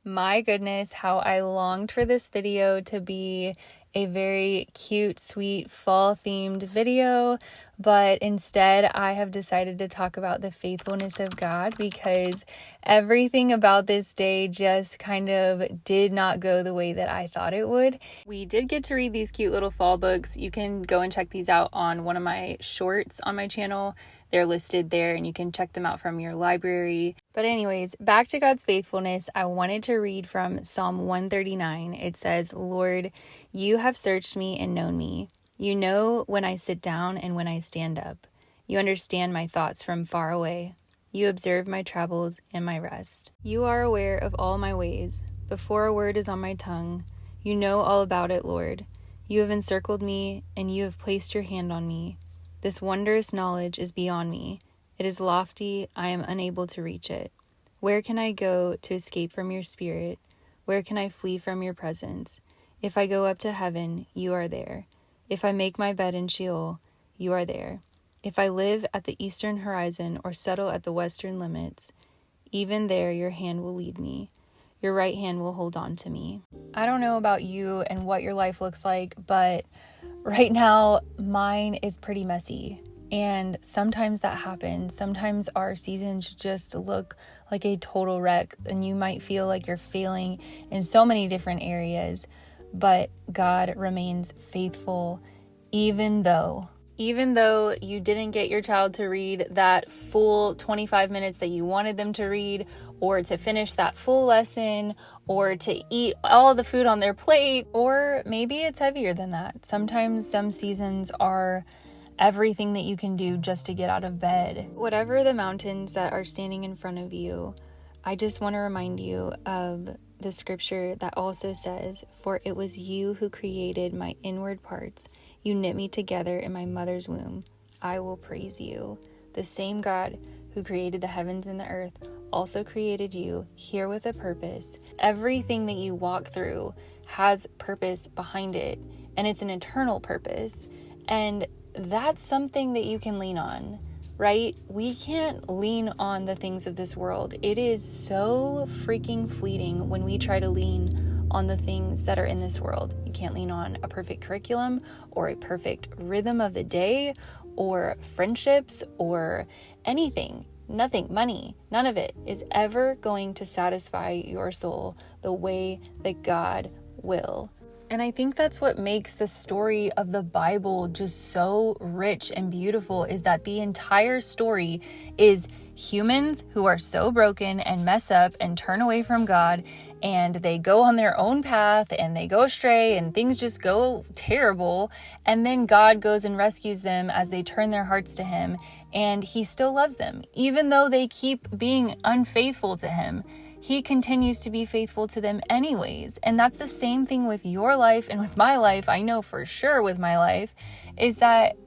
My goodness, how I longed for this video to be a very cute, sweet, fall-themed video, but instead I have decided to talk about the faithfulness of God because everything about this day just kind of did not go the way that I thought it would. We did get to read these cute little fall books. You can go and check these out on one of my shorts on my channel. They're listed there and you can check them out from your library. But anyways, back to God's faithfulness, I wanted to read from Psalm 139. It says, "Lord, you have searched me and known me. You know when I sit down and when I stand up. You understand my thoughts from far away. You observe my travels and my rest. You are aware of all my ways. Before a word is on my tongue, you know all about it, Lord. You have encircled me and you have placed your hand on me. This wondrous knowledge is beyond me. It is lofty, I am unable to reach it. Where can I go to escape from your spirit? Where can I flee from your presence? If I go up to heaven, you are there. If I make my bed in Sheol, you are there. If I live at the eastern horizon or settle at the western limits, even there your hand will lead me. Your right hand will hold on to me." I don't know about you and what your life looks like, but right now mine is pretty messy. And sometimes that happens. Sometimes our seasons just look like a total wreck and you might feel like you're failing in so many different areas, but God remains faithful even though you didn't get your child to read that full 25 minutes that you wanted them to read, or to finish that full lesson, or to eat all the food on their plate, or maybe it's heavier than that. Sometimes some seasons are everything that you can do just to get out of bed. Whatever the mountains that are standing in front of you, I just want to remind you of the scripture that also says, "For it was you who created my inward parts. You knit me together in my mother's womb. I will praise you." The same God who created the heavens and the earth also created you here with a purpose. Everything that you walk through has purpose behind it, and it's an eternal purpose. And that's something that you can lean on, right? We can't lean on the things of this world. It is so freaking fleeting when we try to lean on the things that are in this world. You can't lean on a perfect curriculum or a perfect rhythm of the day or friendships or anything. Nothing, money, none of it is ever going to satisfy your soul the way that God will. And I think that's what makes the story of the Bible just so rich and beautiful, is that the entire story is humans who are so broken and mess up and turn away from God, and they go on their own path and they go astray and things just go terrible. And then God goes and rescues them as they turn their hearts to Him, and He still loves them. Even though they keep being unfaithful to Him, He continues to be faithful to them anyways. And that's the same thing with your life and with my life. I know for sure with my life is that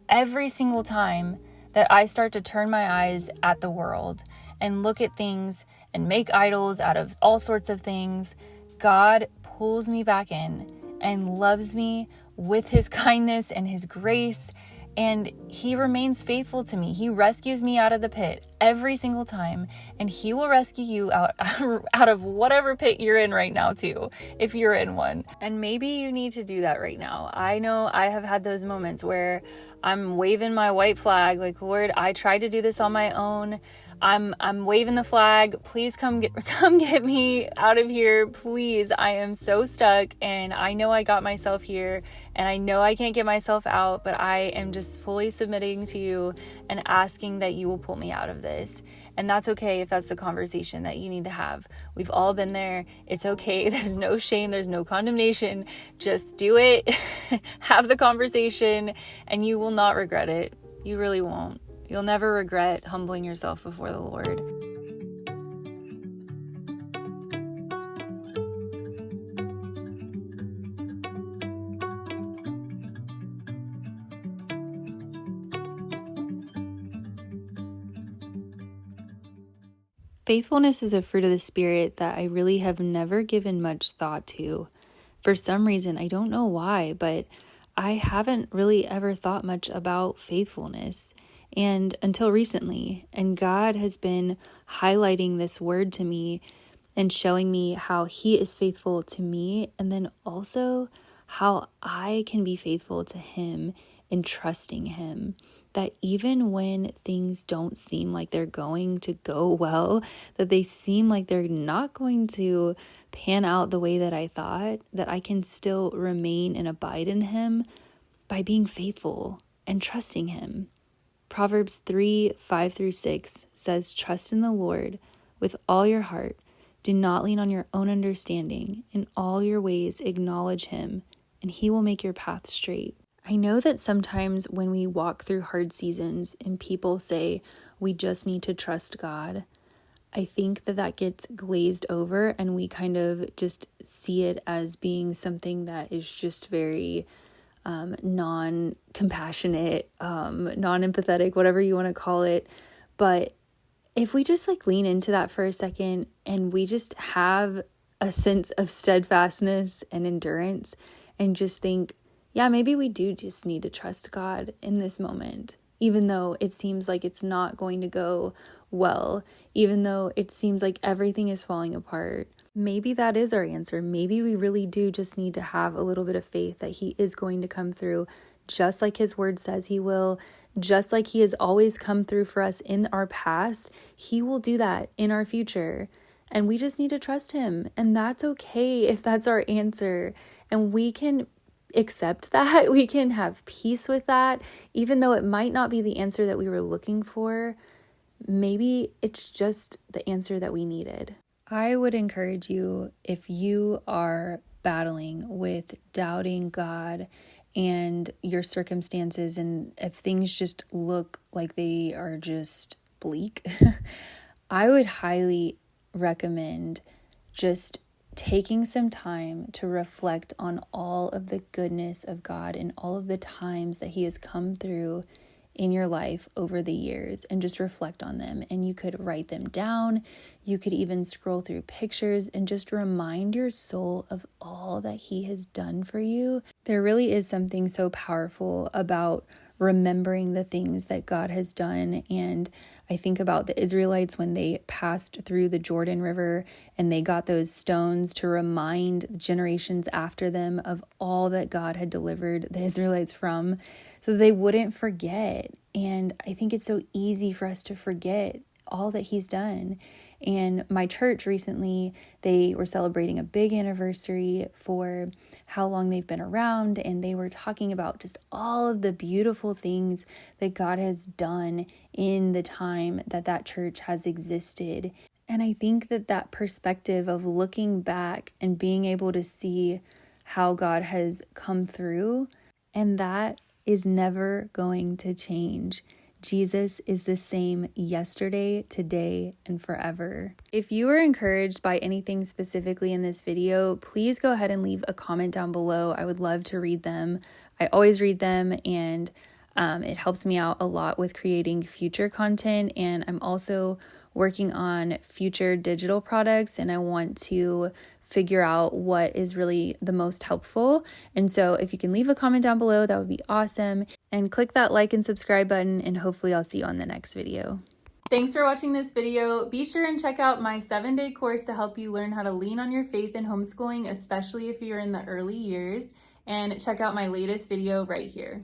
every single time that I start to turn my eyes at the world and look at things and make idols out of all sorts of things, God pulls me back in and loves me with His kindness and His grace. And He remains faithful to me. He rescues me out of the pit every single time. And He will rescue you out of whatever pit you're in right now too, if you're in one. And maybe you need to do that right now. I know I have had those moments where I'm waving my white flag, like, Lord, I tried to do this on my own. I'm waving the flag. Please come get me out of here. Please. I am so stuck and I know I got myself here and I know I can't get myself out, but I am just fully submitting to you and asking that you will pull me out of this. And that's okay if that's the conversation that you need to have. We've all been there. It's okay. There's no shame. There's no condemnation. Just do it. Have the conversation and you will not regret it. You really won't. You'll never regret humbling yourself before the Lord. Faithfulness is a fruit of the Spirit that I really have never given much thought to. For some reason, I don't know why, but I haven't really ever thought much about faithfulness. And until recently, and God has been highlighting this word to me and showing me how he is faithful to me, and then also how I can be faithful to him and trusting him. That even when things don't seem like they're going to go well, that they seem like they're not going to pan out the way that I thought, that I can still remain and abide in him by being faithful and trusting him. Proverbs 3:5-6 says, "Trust in the Lord with all your heart. Do not lean on your own understanding. In all your ways acknowledge him, and he will make your path straight." I know that sometimes when we walk through hard seasons and people say we just need to trust God, I think that gets glazed over and we kind of just see it as being something that is just very non-compassionate, non-empathetic, whatever you want to call it. But if we just lean into that for a second and we just have a sense of steadfastness and endurance and just think, yeah, maybe we do just need to trust God in this moment, even though it seems like it's not going to go well, even though it seems like everything is falling apart. Maybe that is our answer. Maybe we really do just need to have a little bit of faith that he is going to come through just like his word says he will, just like he has always come through for us in our past. He will do that in our future. And we just need to trust him. And that's okay if that's our answer. And we can accept that. We can have peace with that. Even though it might not be the answer that we were looking for, maybe it's just the answer that we needed. I would encourage you, if you are battling with doubting God and your circumstances, and if things just look like they are just bleak, I would highly recommend just taking some time to reflect on all of the goodness of God and all of the times that he has come through in your life over the years, and just reflect on them. And you could write them down. You could even scroll through pictures and just remind your soul of all that he has done for you. There really is something so powerful about remembering the things that God has done. And I think about the Israelites when they passed through the Jordan River and they got those stones to remind generations after them of all that God had delivered the Israelites from, so they wouldn't forget. And I think it's so easy for us to forget all that he's done. And my church recently, they were celebrating a big anniversary for how long they've been around, and they were talking about just all of the beautiful things that God has done in the time that that church has existed. And I think that perspective of looking back and being able to see how God has come through, and that is never going to change. Jesus is the same yesterday, today, and forever. If you were encouraged by anything specifically in this video, please go ahead and leave a comment down below. I would love to read them. I always read them, and it helps me out a lot with creating future content. And I'm also working on future digital products, and I want to figure out what is really the most helpful. And so if you can leave a comment down below, that would be awesome. And click that like and subscribe button, and hopefully I'll see you on the next video. Thanks for watching this video. Be sure and check out my 7-day course to help you learn how to lean on your faith in homeschooling, especially if you're in the early years. And check out my latest video right here.